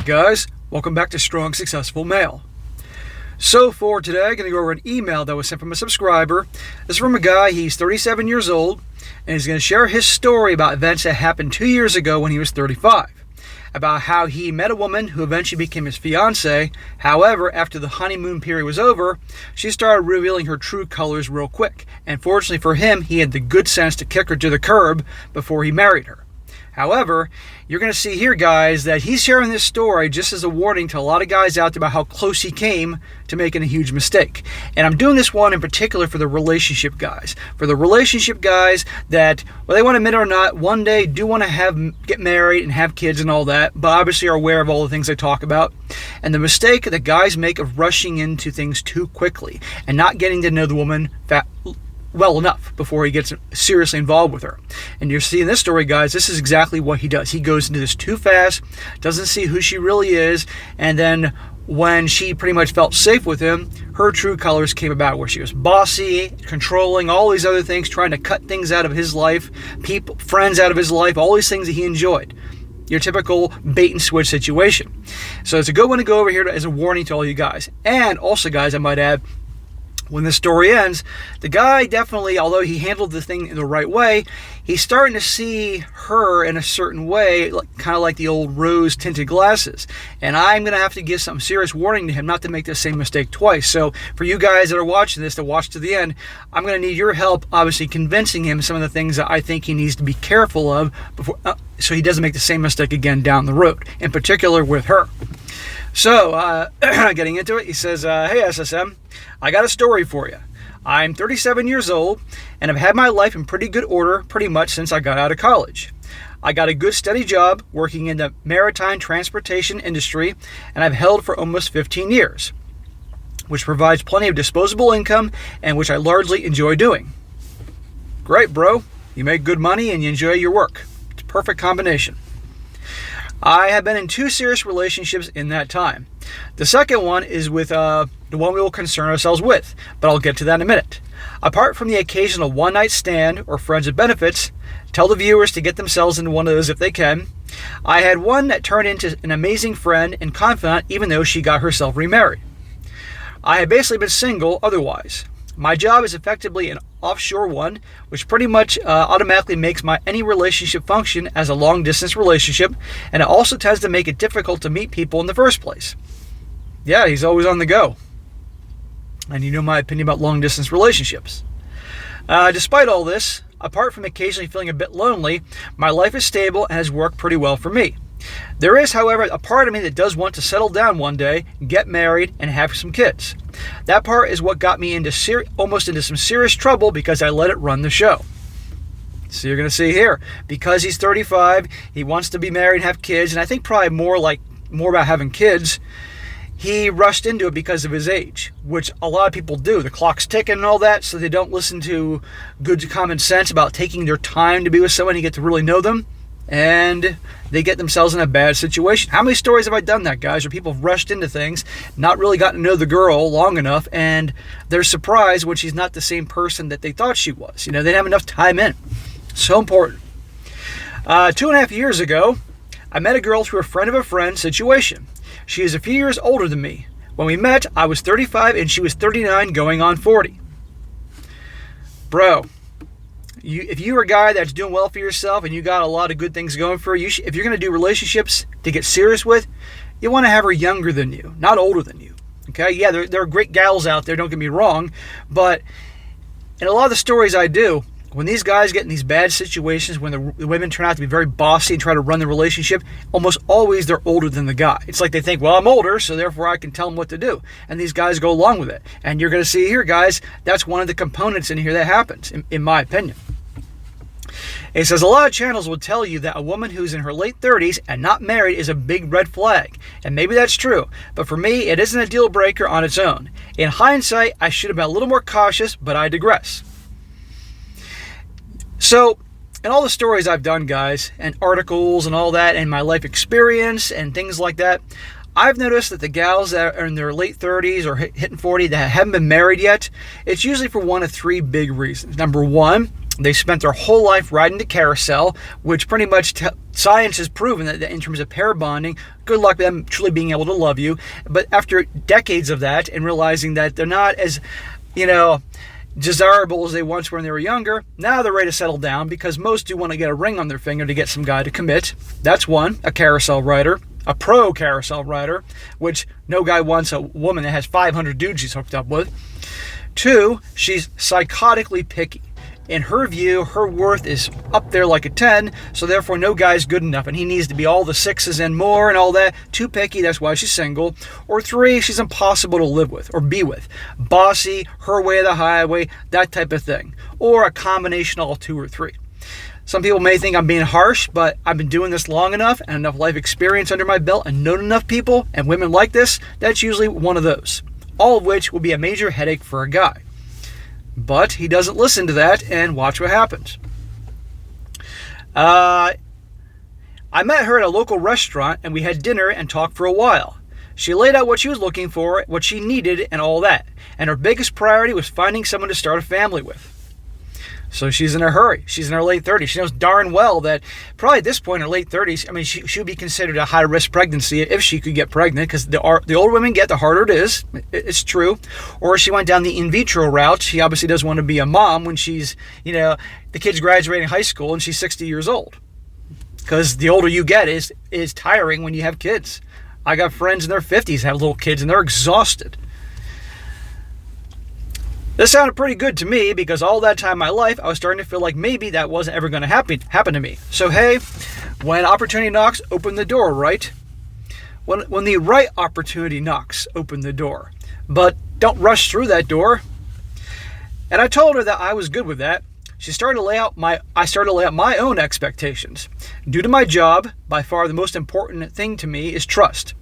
guys, welcome back to Strong Successful Male. So for today, I'm going to go over an email that was sent from a subscriber. This is from a guy, he's 37 years old, and he's going to share his story about events that happened 2 years ago when he was 35. About how he met a woman who eventually became his fiancée. However, after the honeymoon period was over, she started revealing her true colors real quick. And fortunately for him, he had the good sense to kick her to the curb before he married her. However, you're going to see here, guys, that he's sharing this story just as a warning to a lot of guys out there about how close he came to making a huge mistake. And I'm doing this one in particular for the relationship guys. For the relationship guys that, whether they want to admit it or not, one day do want to get married and have kids and all that, but obviously are aware of all the things I talk about. And the mistake that guys make of rushing into things too quickly and not getting to know the woman well enough before he gets seriously involved with her. And you're seeing this story, guys, this is exactly what he does. He goes into this too fast, doesn't see who she really is, and then when she pretty much felt safe with him, her true colors came about, where she was bossy, controlling, all these other things, trying to cut things out of his life, friends out of his life, all these things that he enjoyed. Your typical bait and switch situation. So it's a good one to go over here as a warning to all you guys. And also, guys, I might add, when the story ends, the guy definitely, although he handled the thing in the right way, he's starting to see her in a certain way, kind of like the old rose-tinted glasses. And I'm going to have to give some serious warning to him not to make the same mistake twice. So for you guys that are watching this, to watch to the end, I'm going to need your help, obviously, convincing him some of the things that I think he needs to be careful of before, so he doesn't make the same mistake again down the road, in particular with her. So, getting into it, he says, hey, SSM, I got a story for you. I'm 37 years old, and I've had my life in pretty good order pretty much since I got out of college. I got a good steady job working in the maritime transportation industry, and I've held for almost 15 years, which provides plenty of disposable income and which I largely enjoy doing. Great, bro. You make good money and you enjoy your work. It's a perfect combination. I have been in 2 serious relationships in that time. The second one is with the one we will concern ourselves with, but I'll get to that in a minute. Apart from the occasional one-night stand or friends with benefits, tell the viewers to get themselves into one of those if they can. I had one that turned into an amazing friend and confidant even though she got herself remarried. I have basically been single otherwise. My job is effectively an offshore one, which pretty much automatically makes any relationship function as a long-distance relationship, and it also tends to make it difficult to meet people in the first place. Yeah, he's always on the go. And you know my opinion about long-distance relationships. Despite all this, apart from occasionally feeling a bit lonely, my life is stable and has worked pretty well for me. There is, however, a part of me that does want to settle down one day, get married, and have some kids. That part is what got me almost into some serious trouble because I let it run the show. So you're going to see here, because he's 35, he wants to be married and have kids, and I think probably more about having kids. He rushed into it because of his age, which a lot of people do. The clock's ticking and all that, so they don't listen to good common sense about taking their time to be with someone and get to really know them. And they get themselves in a bad situation. How many stories have I done that, guys, where people have rushed into things, not really gotten to know the girl long enough, and they're surprised when she's not the same person that they thought she was. You know, they didn't have enough time in. So important. 2.5 years ago, I met a girl through a friend of a friend situation. She is a few years older than me. When we met, I was 35 and she was 39 going on 40. Bro. If you're a guy that's doing well for yourself and you got a lot of good things going for you, if you're going to do relationships to get serious with, you want to have her younger than you, not older than you. Okay? Yeah, there are great gals out there, don't get me wrong, but in a lot of the stories I do, when these guys get in these bad situations, when the women turn out to be very bossy and try to run the relationship, almost always they're older than the guy. It's like they think, well, I'm older, so therefore I can tell them what to do. And these guys go along with it. And you're going to see here, guys, that's one of the components in here that happens, in my opinion. It says a lot of channels will tell you that a woman who's in her late 30s and not married is a big red flag. And maybe that's true. But for me, it isn't a deal breaker on its own. In hindsight, I should have been a little more cautious, but I digress. So, in all the stories I've done, guys, and articles and all that, and my life experience and things like that, I've noticed that the gals that are in their late 30s or hitting 40 that haven't been married yet, it's usually for one of 3 big reasons. Number one, They spent their whole life riding the carousel, which pretty much science has proven that in terms of pair bonding, good luck with them truly being able to love you. But after decades of that and realizing that they're not as, desirable as they once were when they were younger, now they're ready to settle down because most do want to get a ring on their finger to get some guy to commit. That's one, a carousel rider, a pro carousel rider, which no guy wants a woman that has 500 dudes she's hooked up with. Two, she's psychotically picky. In her view, her worth is up there like a 10, so therefore no guy's good enough, and he needs to be all the 6s and more and all that. Too picky, that's why she's single. Or 3, she's impossible to live with or be with. Bossy, her way of the highway, that type of thing. Or a combination of all 2 or 3. Some people may think I'm being harsh, but I've been doing this long enough and enough life experience under my belt and known enough people and women like this, that's usually one of those. All of which will be a major headache for a guy. But he doesn't listen to that, and watch what happens. I met her at a local restaurant, and we had dinner and talked for a while. She laid out what she was looking for, what she needed, and all that. And her biggest priority was finding someone to start a family with. So she's in a hurry. She's in her late 30s. She knows darn well that probably at this point in her late 30s, she would be considered a high-risk pregnancy if she could get pregnant, because the older women get, the harder it is. It's true. Or she went down the in vitro route. She obviously doesn't want to be a mom when she's, the kid's graduating high school and she's 60 years old. Because the older you get is tiring when you have kids. I got friends in their 50s have little kids and they're exhausted. This sounded pretty good to me because all that time in my life, I was starting to feel like maybe that wasn't ever going to happen to me. So hey, when opportunity knocks, open the door, right? When the right opportunity knocks, open the door. But don't rush through that door. And I told her that I was good with that. I started to lay out my own expectations. Due to my job, by far the most important thing to me is trust.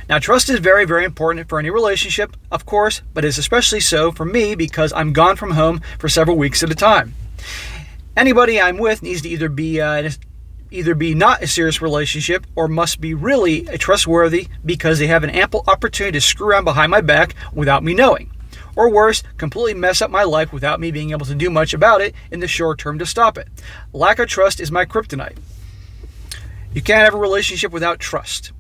Now, trust is very, very important for any relationship, of course, but is especially so for me because I'm gone from home for several weeks at a time. Anybody I'm with needs to either be not a serious relationship or must be really trustworthy because they have an ample opportunity to screw around behind my back without me knowing. Or worse, completely mess up my life without me being able to do much about it in the short term to stop it. Lack of trust is my kryptonite. You can't have a relationship without trust.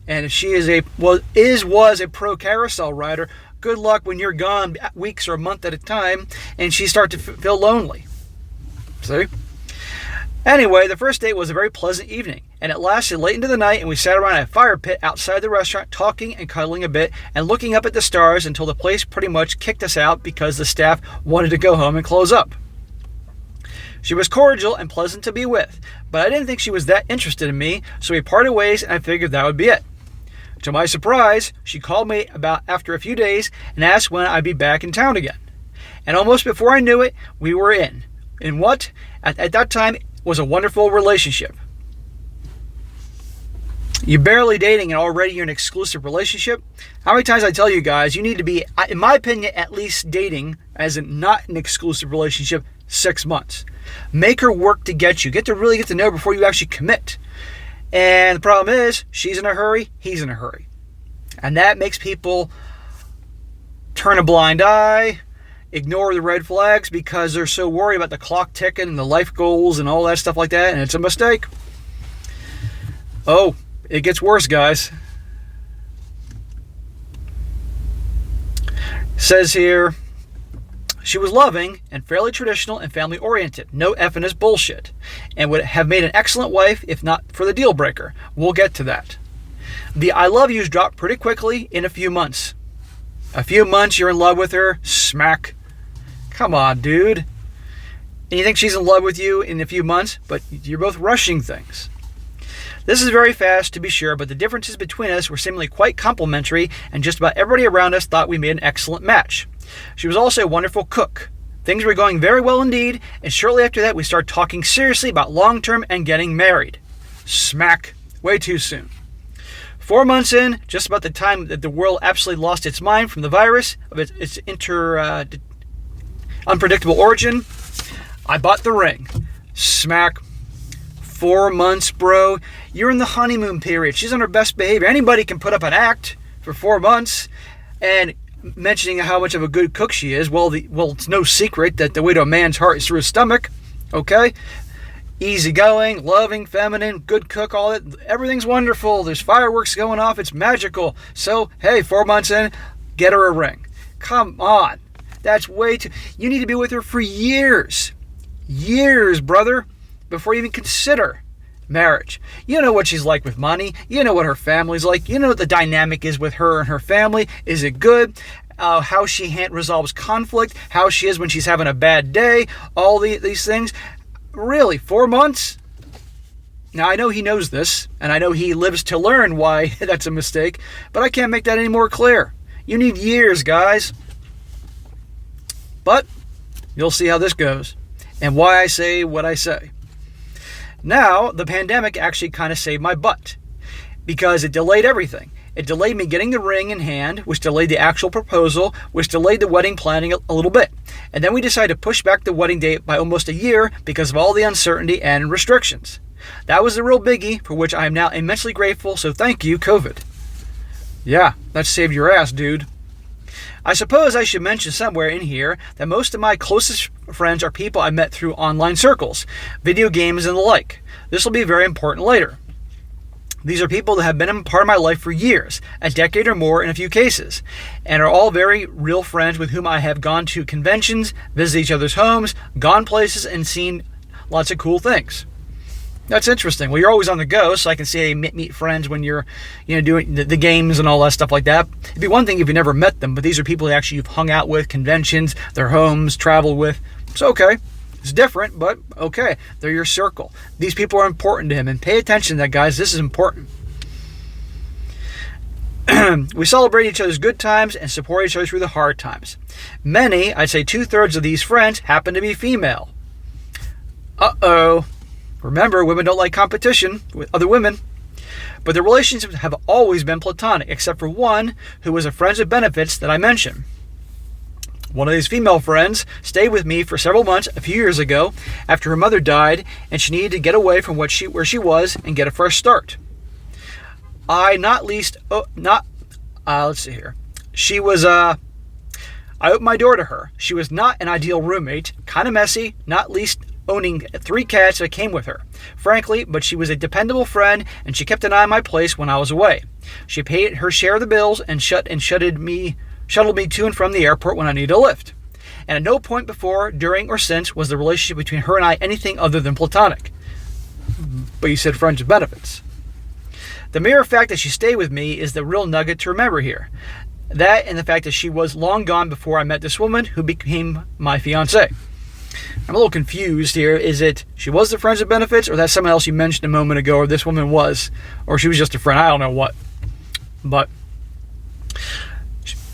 And if she was a pro carousel rider, good luck when you're gone weeks or a month at a time and she starts to feel lonely. See? Anyway, the first date was a very pleasant evening, and it lasted late into the night, and we sat around a fire pit outside the restaurant talking and cuddling a bit and looking up at the stars until the place pretty much kicked us out because the staff wanted to go home and close up. She was cordial and pleasant to be with, but I didn't think she was that interested in me, so we parted ways and I figured that would be it. To my surprise, she called me after a few days and asked when I'd be back in town again. And almost before I knew it, we were in what, at that time, was a wonderful relationship. You're barely dating and already you're in an exclusive relationship? How many times I tell you guys, you need to be, in my opinion, at least dating, as in not an exclusive relationship, 6 months. Make her work to get you. Get to know before you actually commit. And the problem is, she's in a hurry, he's in a hurry. And that makes people turn a blind eye, ignore the red flags because they're so worried about the clock ticking and the life goals and all that stuff like that, and it's a mistake. Oh, it gets worse, guys. It says here, she was loving and fairly traditional and family-oriented. No effing is bullshit. And would have made an excellent wife if not for the deal breaker. We'll get to that. The I love yous dropped pretty quickly in a few months. A few months, you're in love with her. Smack. Come on, dude. And you think she's in love with you in a few months, but you're both rushing things. This is very fast, to be sure, but the differences between us were seemingly quite complementary, and just about everybody around us thought we made an excellent match. She was also a wonderful cook. Things were going very well indeed, and shortly after that we started talking seriously about long-term and getting married. Smack. Way too soon. 4 months in, just about the time that the world absolutely lost its mind from the virus of its unpredictable origin, I bought the ring. Smack. 4 months, bro. You're in the honeymoon period. She's on her best behavior. Anybody can put up an act for 4 months. And mentioning how much of a good cook she is. Well, it's no secret that the way to a man's heart is through his stomach. Okay? Easygoing, loving, feminine, good cook, all that. Everything's wonderful. There's fireworks going off. It's magical. So, hey, 4 months in, get her a ring. Come on. That's way too... You need to be with her for years. Years, brother, before you even consider marriage. You know what she's like with money. You know what her family's like. You know what the dynamic is with her and her family. Is it good? How she resolves conflict. How she is when she's having a bad day. All these things. Really, 4 months? Now, I know he knows this, and I know he lives to learn why that's a mistake, but I can't make that any more clear. You need years, guys. But you'll see how this goes, and why I say what I say. Now, the pandemic actually kind of saved my butt, because it delayed everything. It delayed me getting the ring in hand, which delayed the actual proposal, which delayed the wedding planning a little bit. And then we decided to push back the wedding date by almost a year because of all the uncertainty and restrictions. That was the real biggie, for which I am now immensely grateful, so thank you, COVID. Yeah, that saved your ass, dude. I suppose I should mention somewhere in here that most of my closest friends are people I met through online circles, video games, and the like. This will be very important later. These are people that have been a part of my life for years, a decade or more in a few cases, and are all very real friends with whom I have gone to conventions, visited each other's homes, gone places, and seen lots of cool things. That's interesting. Well, you're always on the go, so I can see how you meet friends when you're, doing the games and all that stuff like that. It'd be one thing if you never met them, but these are people that actually you've hung out with, conventions, their homes, traveled with. It's okay. It's different, but okay. They're your circle. These people are important to him, and pay attention to that, guys. This is important. We celebrate each other's good times and support each other through the hard times. Many, I'd say 2/3 of these friends, happen to be female. Uh-oh. Remember, women don't like competition with other women. But the relationships have always been platonic, except for one who was a friend with benefits that I mentioned. One of these female friends stayed with me for several months a few years ago after her mother died, and she needed to get away from where she was and get a fresh start. Let's see here. I opened my door to her. She was not an ideal roommate, kind of messy, not least owning 3 cats that came with her. Frankly, but she was a dependable friend, and she kept an eye on my place when I was away. She paid her share of the bills and shuttled me to and from the airport when I needed a lift. And at no point before, during, or since was the relationship between her and I anything other than platonic. But you said friends with benefits. The mere fact that she stayed with me is the real nugget to remember here. That and the fact that she was long gone before I met this woman who became my fiancée. I'm a little confused here. Is it she was the friends with benefits, or that's someone else you mentioned a moment ago, or this woman was, or she was just a friend? I don't know what. But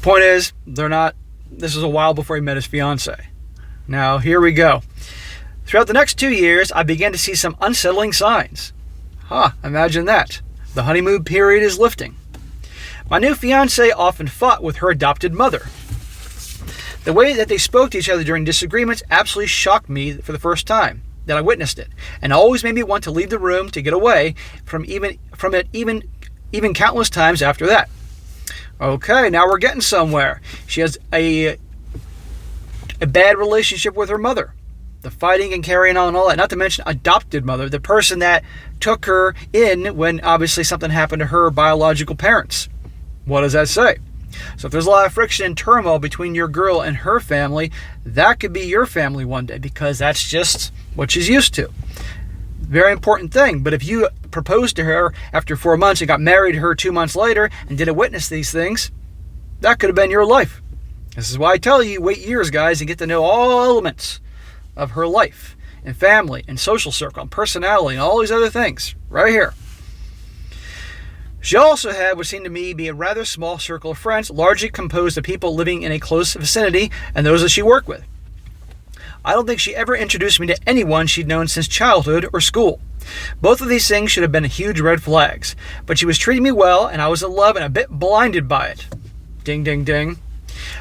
point is, they're not. This was a while before he met his fiancée. Now, here we go. Throughout the next 2 years, I began to see some unsettling signs. Imagine that. The honeymoon period is lifting. My new fiancée often fought with her adopted mother. The way that they spoke to each other during disagreements absolutely shocked me for the first time that I witnessed it, and always made me want to leave the room to get away from it even countless times after that. Okay, now we're getting somewhere. She has a bad relationship with her mother. The fighting and carrying on and all that. Not to mention adopted mother, the person that took her in when obviously something happened to her biological parents. What does that say? So if there's a lot of friction and turmoil between your girl and her family, that could be your family one day, because that's just what she's used to. Very important thing. But if you proposed to her after 4 months and got married to her 2 months later and didn't witness these things, that could have been your life. This is why I tell you, wait years, guys, and get to know all elements of her life and family and social circle and personality and all these other things right here. She also had what seemed to me be a rather small circle of friends, largely composed of people living in a close vicinity and those that she worked with. I don't think she ever introduced me to anyone she'd known since childhood or school. Both of these things should have been huge red flags, but she was treating me well, and I was in love and a bit blinded by it. Ding, ding, ding.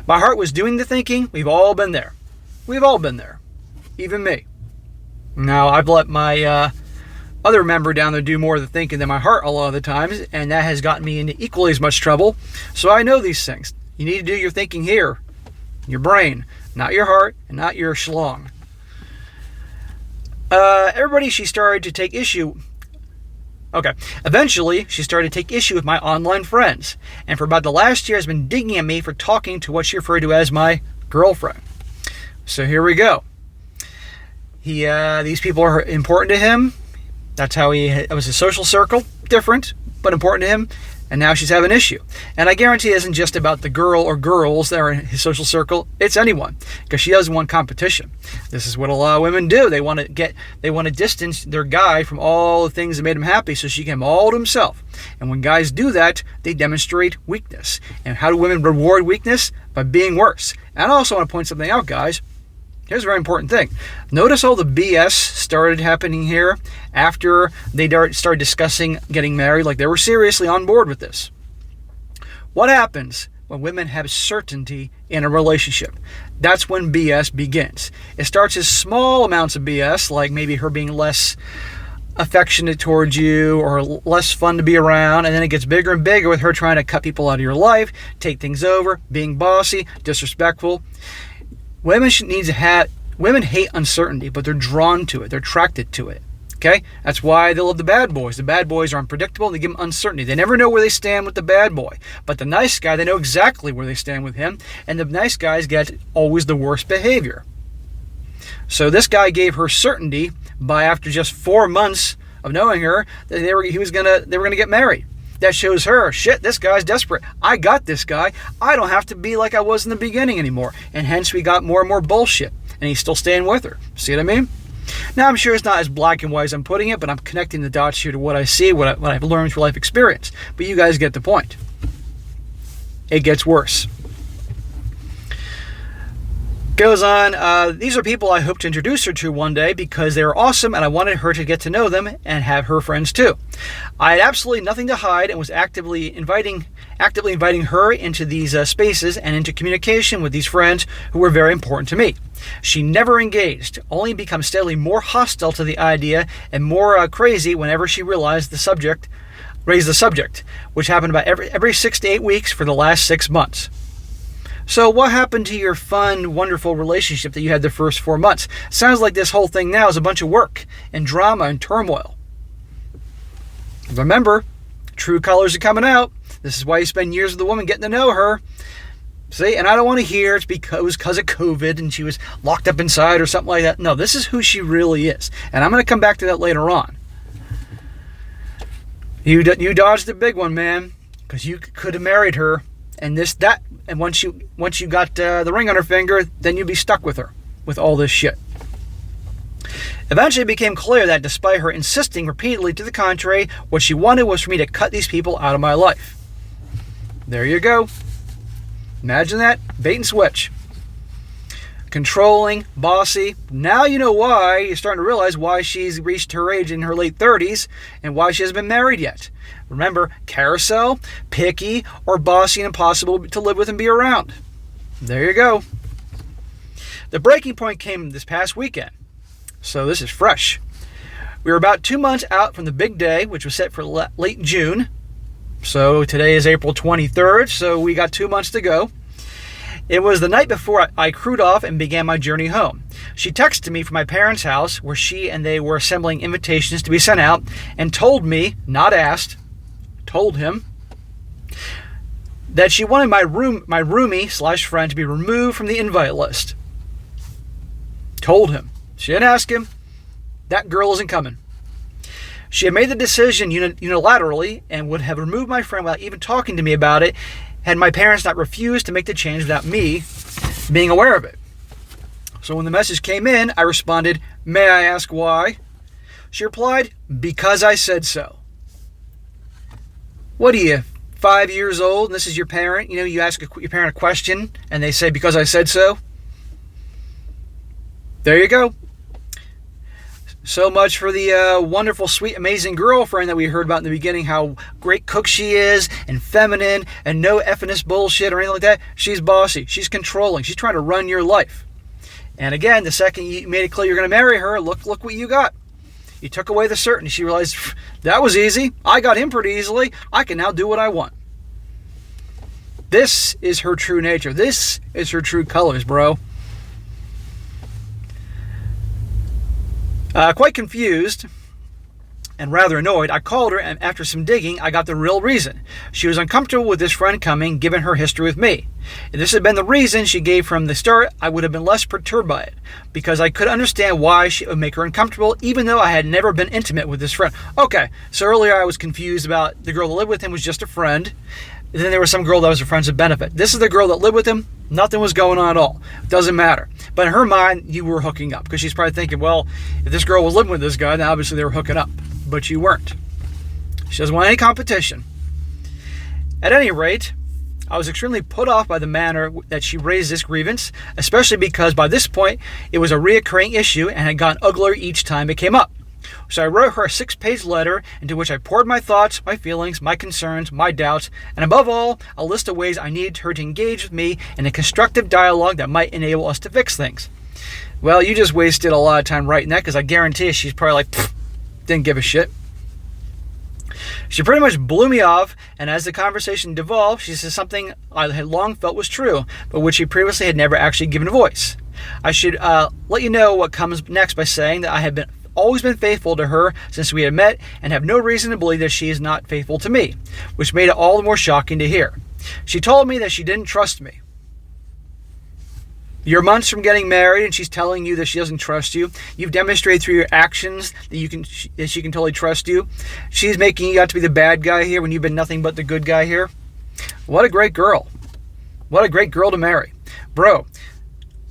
My heart was doing the thinking. We've all been there. We've all been there. Even me. Now, I've let my other member down there do more of the thinking than my heart a lot of the times, and that has gotten me into equally as much trouble. So I know these things. You need to do your thinking here, your brain, not your heart and not your schlong. She started to take issue. Okay. Eventually, she started to take issue with my online friends, and for about the last year has been digging at me for talking to what she referred to as my girlfriend. So here we go. These people are important to him. That's how it was his social circle. Different, but important to him. And now she's having an issue. And I guarantee it isn't just about the girl or girls that are in his social circle. It's anyone, because she doesn't want competition. This is what a lot of women do. They want to distance their guy from all the things that made him happy so she can have him all to himself. And when guys do that, they demonstrate weakness. And how do women reward weakness? By being worse. And I also want to point something out, guys. Here's a very important thing. Notice all the BS started happening here after they started discussing getting married, like they were seriously on board with this. What happens when women have certainty in a relationship? That's when BS begins. It starts as small amounts of BS, like maybe her being less affectionate towards you or less fun to be around, and then it gets bigger and bigger with her trying to cut people out of your life, take things over, being bossy, disrespectful. Women hate uncertainty, but they're drawn to it. They're attracted to it. Okay? That's why they love the bad boys. The bad boys are unpredictable, and they give them uncertainty. They never know where they stand with the bad boy. But the nice guy, they know exactly where they stand with him, and the nice guys get always the worst behavior. So this guy gave her certainty by after just 4 months of knowing her that they were gonna get married. That shows her, shit, this guy's desperate. I got this guy. I don't have to be like I was in the beginning anymore. And hence we got more and more bullshit. And he's still staying with her. See what I mean? Now, I'm sure it's not as black and white as I'm putting it, but I'm connecting the dots here to what I see, what I've learned through life experience. But you guys get the point. It gets worse. Goes on, these are people I hope to introduce her to one day because they are awesome and I wanted her to get to know them and have her friends too. I had absolutely nothing to hide and was actively inviting her into these spaces and into communication with these friends who were very important to me. She never engaged, only become steadily more hostile to the idea and more crazy whenever she raised the subject, which happened about every 6 to 8 weeks for the last 6 months. So what happened to your fun, wonderful relationship that you had the first 4 months? Sounds like this whole thing now is a bunch of work and drama and turmoil. Remember, true colors are coming out. This is why you spend years with the woman getting to know her. See, and I don't want to hear it's because of COVID and she was locked up inside or something like that. No, this is who she really is. And I'm going to come back to that later on. You dodged the big one, man, because you could have married her. And once you got the ring on her finger, then you'd be stuck with her with all this shit. Eventually it became clear that despite her insisting repeatedly to the contrary, what she wanted was for me to cut these people out of my life. There you go. Imagine that. Bait and switch. Controlling, bossy. Now you know why. You're starting to realize why she's reached her age in her late 30s and why she hasn't been married yet. Remember, carousel, picky, or bossy and impossible to live with and be around. There you go. The breaking point came this past weekend. So this is fresh. We were about 2 months out from the big day, which was set for late June. So today is April 23rd, so we got 2 months to go. It was the night before I crewed off and began my journey home. She texted me from my parents' house, where she and they were assembling invitations to be sent out, and told me, not asked, told him, that she wanted my roomie/friend to be removed from the invite list. Told him. She didn't ask him. That girl isn't coming. She had made the decision unilaterally and would have removed my friend without even talking to me about it had my parents not refused to make the change without me being aware of it. So when the message came in, I responded, "May I ask why?" She replied, "Because I said so." What are you, 5 years old, and this is your parent? You ask your parent a question, and they say, "Because I said so." There you go. So much for the wonderful, sweet, amazing girlfriend that we heard about in the beginning, how great cook she is, and feminine, and no effiness bullshit or anything like that. She's bossy. She's controlling. She's trying to run your life. And again, the second you made it clear you're going to marry her, look what you got. You took away the certainty. She realized, that was easy. I got him pretty easily. I can now do what I want. This is her true nature. This is her true colors, bro. Quite confused and rather annoyed, I called her, and after some digging, I got the real reason. She was uncomfortable with this friend coming, given her history with me. If this had been the reason she gave from the start, I would have been less perturbed by it, because I could understand why it would make her uncomfortable, even though I had never been intimate with this friend. Okay, so earlier I was confused about the girl that lived with him was just a friend. And then there was some girl that was a friend's of benefit. This is the girl that lived with him. Nothing was going on at all. Doesn't matter. But in her mind, you were hooking up, because she's probably thinking, well, if this girl was living with this guy, then obviously they were hooking up. But you weren't. She doesn't want any competition. At any rate, I was extremely put off by the manner that she raised this grievance, especially because by this point, it was a reoccurring issue and had gotten uglier each time it came up. So I wrote her a 6-page letter into which I poured my thoughts, my feelings, my concerns, my doubts, and above all, a list of ways I needed her to engage with me in a constructive dialogue that might enable us to fix things. Well, you just wasted a lot of time writing that, because I guarantee you she's probably like, didn't give a shit. She pretty much blew me off, and as the conversation devolved, she said something I had long felt was true, but which she previously had never actually given a voice. I should let you know what comes next by saying that I have always been faithful to her since we had met, and have no reason to believe that she is not faithful to me, which made it all the more shocking to hear. She told me that she didn't trust me. You're months from getting married, and she's telling you that she doesn't trust you. You've demonstrated through your actions that she can totally trust you. She's making you out to be the bad guy here when you've been nothing but the good guy here. What a great girl. What a great girl to marry. Bro,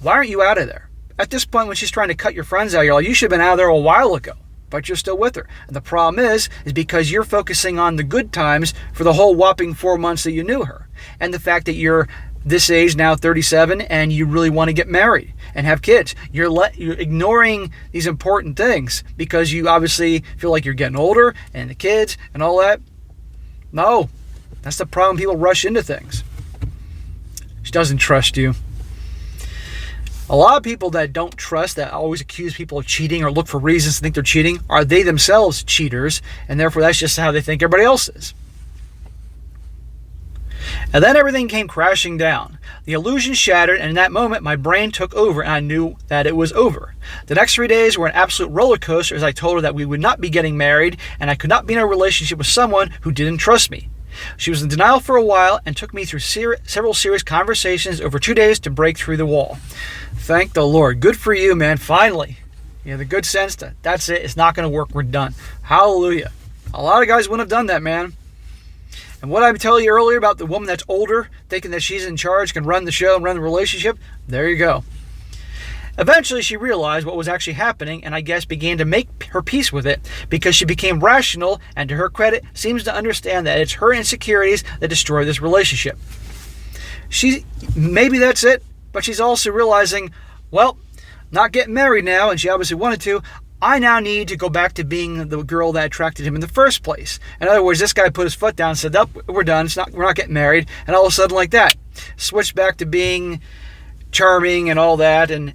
why aren't you out of there? At this point, when she's trying to cut your friends out, you're like, you should have been out of there a while ago, but you're still with her. And the problem is because you're focusing on the good times for the whole whopping 4 months that you knew her. And the fact that you're this age, now 37, and you really want to get married and have kids. You're ignoring these important things because you obviously feel like you're getting older and the kids and all that. No, that's the problem. People rush into things. She doesn't trust you. A lot of people that don't trust, that always accuse people of cheating or look for reasons to think they're cheating, are they themselves cheaters, and therefore that's just how they think everybody else is. And then everything came crashing down. The illusion shattered, and in that moment, my brain took over, and I knew that it was over. The next 3 days were an absolute roller coaster as I told her that we would not be getting married, and I could not be in a relationship with someone who didn't trust me. She was in denial for a while and took me through several serious conversations over 2 days to break through the wall. Thank the Lord. Good for you, man. Finally. You have the good sense that that's it. It's not going to work. We're done. Hallelujah. A lot of guys wouldn't have done that, man. And what I told you earlier about the woman that's older, thinking that she's in charge, can run the show and run the relationship, there you go. Eventually, she realized what was actually happening, and I guess began to make her peace with it, because she became rational, and to her credit, seems to understand that it's her insecurities that destroy this relationship. Maybe that's it, but she's also realizing, well, not getting married now, and she obviously wanted to, I now need to go back to being the girl that attracted him in the first place. In other words, this guy put his foot down and said, "Nope, we're done. We're not getting married." And all of a sudden, like that, switched back to being charming and all that, and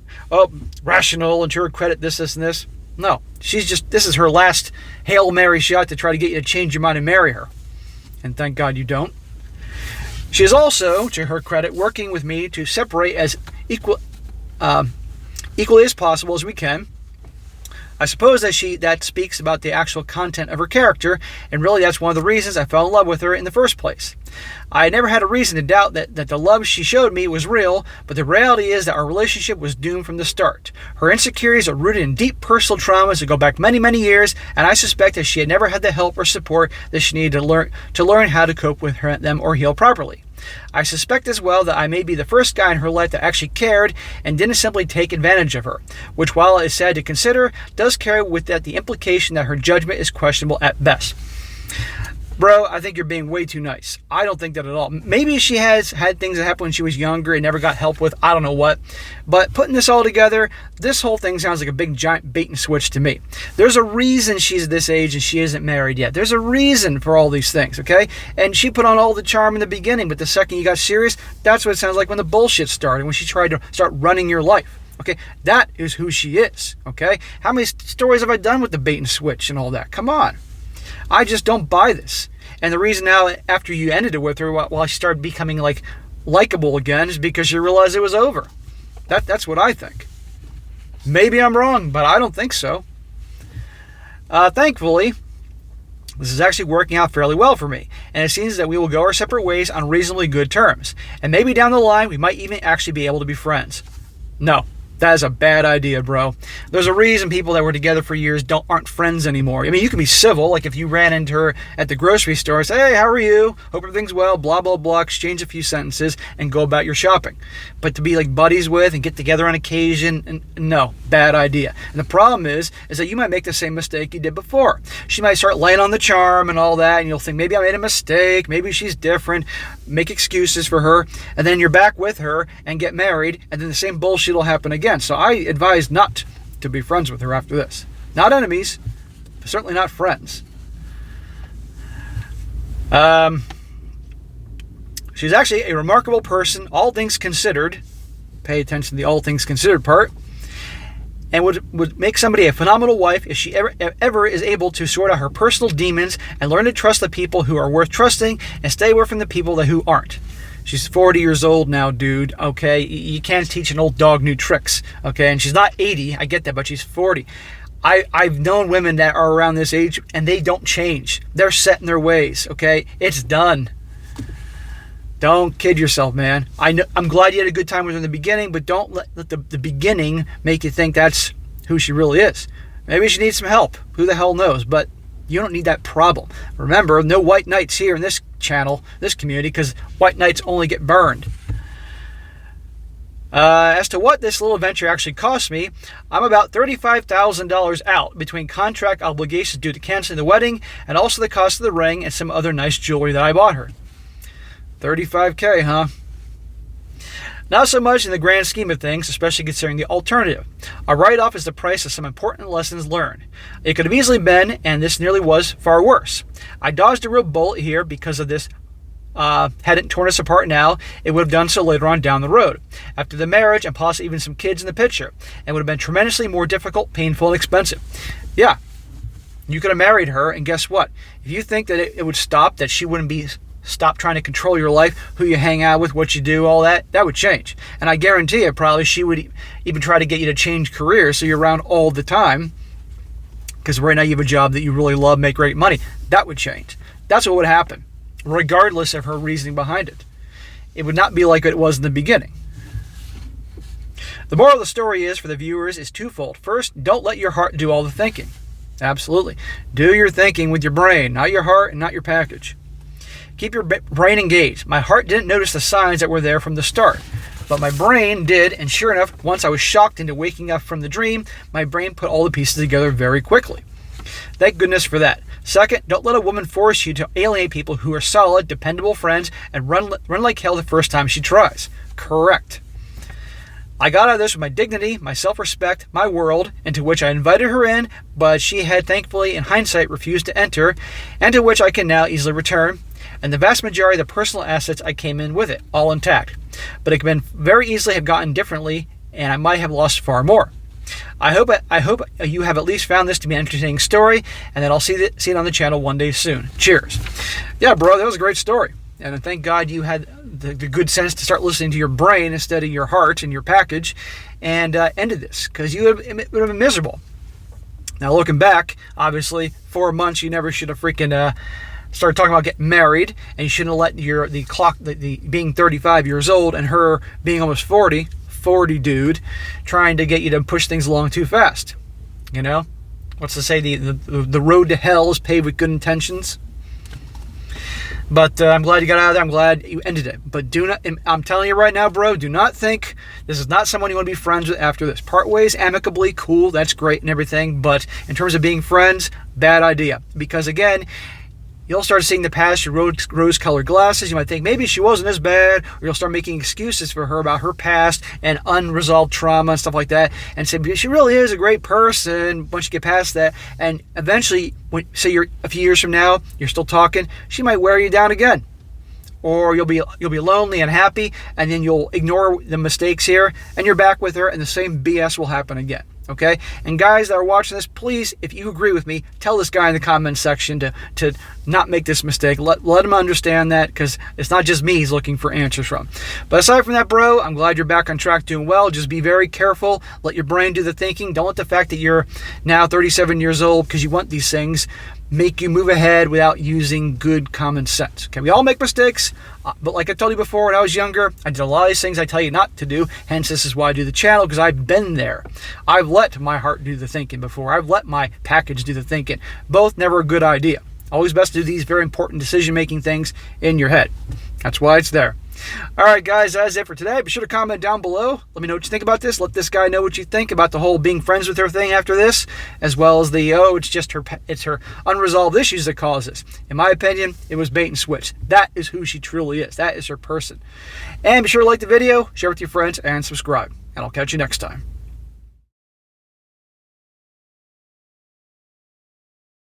rational, and to her credit, this, and this. No, this is her last Hail Mary shot to try to get you to change your mind and marry her. And thank God you don't. She is also, to her credit, working with me to separate as equally as possible as we can. I suppose that speaks about the actual content of her character, and really that's one of the reasons I fell in love with her in the first place. I never had a reason to doubt that the love she showed me was real, but the reality is that our relationship was doomed from the start. Her insecurities are rooted in deep personal traumas that go back many, many years, and I suspect that she had never had the help or support that she needed to learn how to cope with them or heal properly. I suspect as well that I may be the first guy in her life that actually cared and didn't simply take advantage of her, which, while it is sad to consider, does carry with that the implication that her judgment is questionable at best. Bro, I think you're being way too nice. I don't think that at all. Maybe she has had things that happened when she was younger and never got help with. I don't know what. But putting this all together, this whole thing sounds like a big giant bait and switch to me. There's a reason she's this age and she isn't married yet. There's a reason for all these things, okay? And she put on all the charm in the beginning, but the second you got serious, that's what it sounds like when the bullshit started, when she tried to start running your life. Okay, that is who she is, okay? How many stories have I done with the bait and switch and all that? Come on. I just don't buy this. And the reason now, after you ended it with her, while she started becoming like likable again, is because you realized it was over. That's what I think. Maybe I'm wrong, but I don't think so. Thankfully, this is actually working out fairly well for me, and it seems that we will go our separate ways on reasonably good terms. And maybe down the line, we might even actually be able to be friends. No, that is a bad idea, bro. There's a reason people that were together for years aren't friends anymore. I mean, you can be civil, like if you ran into her at the grocery store and say, hey, how are you? Hope everything's well, blah, blah, blah, exchange a few sentences and go about your shopping. But to be like buddies with and get together on occasion, no, bad idea. And the problem is that you might make the same mistake you did before. She might start laying on the charm and all that, and you'll think, maybe I made a mistake, maybe she's different, make excuses for her, and then you're back with her and get married, and then the same bullshit will happen again. So I advise not to be friends with her after this. Not enemies, but certainly not friends. She's actually a remarkable person, all things considered. Pay attention to the all things considered part. And would make somebody a phenomenal wife if she ever is able to sort out her personal demons and learn to trust the people who are worth trusting and stay away from the people who aren't. She's 40 years old now, dude, okay? You can't teach an old dog new tricks, okay? And she's not 80, I get that, but she's 40. I've known women that are around this age, and they don't change. They're set in their ways, okay? It's done. Don't kid yourself, man. I'm glad you had a good time with her in the beginning, but don't let the beginning make you think that's who she really is. Maybe she needs some help. Who the hell knows? But you don't need that problem. Remember, no white knights here in this channel, this community, because white knights only get burned. As to what this little venture actually cost me, I'm about $35,000 out between contract obligations due to canceling the wedding and also the cost of the ring and some other nice jewelry that I bought her. $35K, huh? Not so much in the grand scheme of things, especially considering the alternative. A write-off is the price of some important lessons learned. It could have easily been, and this nearly was, far worse. I dodged a real bullet here because of this. Had it torn us apart now, it would have done so later on down the road, after the marriage and possibly even some kids in the picture, and would have been tremendously more difficult, painful, and expensive. Yeah, you could have married her, and guess what? If you think that it would stop, that she wouldn't be stop trying to control your life, who you hang out with, what you do, all that would change. And I guarantee you, probably she would even try to get you to change careers so you're around all the time, because right now you have a job that you really love, make great money. That would change. That's what would happen, regardless of her reasoning behind it. It would not be like it was in the beginning. The moral of the story is, for the viewers, is twofold. First, don't let your heart do all the thinking. Absolutely. Do your thinking with your brain, not your heart and not your package. Keep your brain engaged. My heart didn't notice the signs that were there from the start, but my brain did, and sure enough, once I was shocked into waking up from the dream, my brain put all the pieces together very quickly. Thank goodness for that. Second, don't let a woman force you to alienate people who are solid, dependable friends and run like hell the first time she tries. Correct. I got out of this with my dignity, my self-respect, my world, into which I invited her in, but she had thankfully, in hindsight, refused to enter, and to which I can now easily return. And the vast majority of the personal assets I came in with it, all intact. But it could very easily have gotten differently, and I might have lost far more. I hope you have at least found this to be an entertaining story, and that I'll see it on the channel one day soon. Cheers. Yeah, bro, that was a great story. And thank God you had the good sense to start listening to your brain instead of your heart and your package, and ended this, because it would have been miserable. Now, looking back, obviously, 4 months, you never should have freaking started talking about getting married, and you shouldn't have let the being 35 years old and her being almost 40 dude, trying to get you to push things along too fast. You know, what's to say the road to hell is paved with good intentions. But I'm glad you got out of there. I'm glad you ended it. But I'm telling you right now, bro, do not think this is not someone you want to be friends with after this. Part ways amicably, cool, that's great and everything. But in terms of being friends, bad idea. Because again, you'll start seeing the past through rose-colored glasses. You might think maybe she wasn't as bad, or you'll start making excuses for her about her past and unresolved trauma and stuff like that, and say she really is a great person once you get past that. And eventually, say you're a few years from now, you're still talking, she might wear you down again, or you'll be lonely and happy, and then you'll ignore the mistakes here, and you're back with her, and the same BS will happen again. Okay? And guys that are watching this, please, if you agree with me, tell this guy in the comments section to not make this mistake. Let him understand that, because it's not just me he's looking for answers from. But aside from that, bro, I'm glad you're back on track doing well. Just be very careful. Let your brain do the thinking. Don't let the fact that you're now 37 years old because you want these things make you move ahead without using good common sense. Okay, we all make mistakes, but like I told you before, when I was younger, I did a lot of these things I tell you not to do. Hence, this is why I do the channel, because I've been there. I've let my heart do the thinking before. I've let my package do the thinking. Both never a good idea. Always best to do these very important decision-making things in your head. That's why it's there. All right, guys, that's it for today. Be sure to comment down below. Let me know what you think about this. Let this guy know what you think about the whole being friends with her thing after this, as well as the, it's just her unresolved issues that cause this. In my opinion, it was bait and switch. That is who she truly is. That is her person. And be sure to like the video, share with your friends, and subscribe. And I'll catch you next time.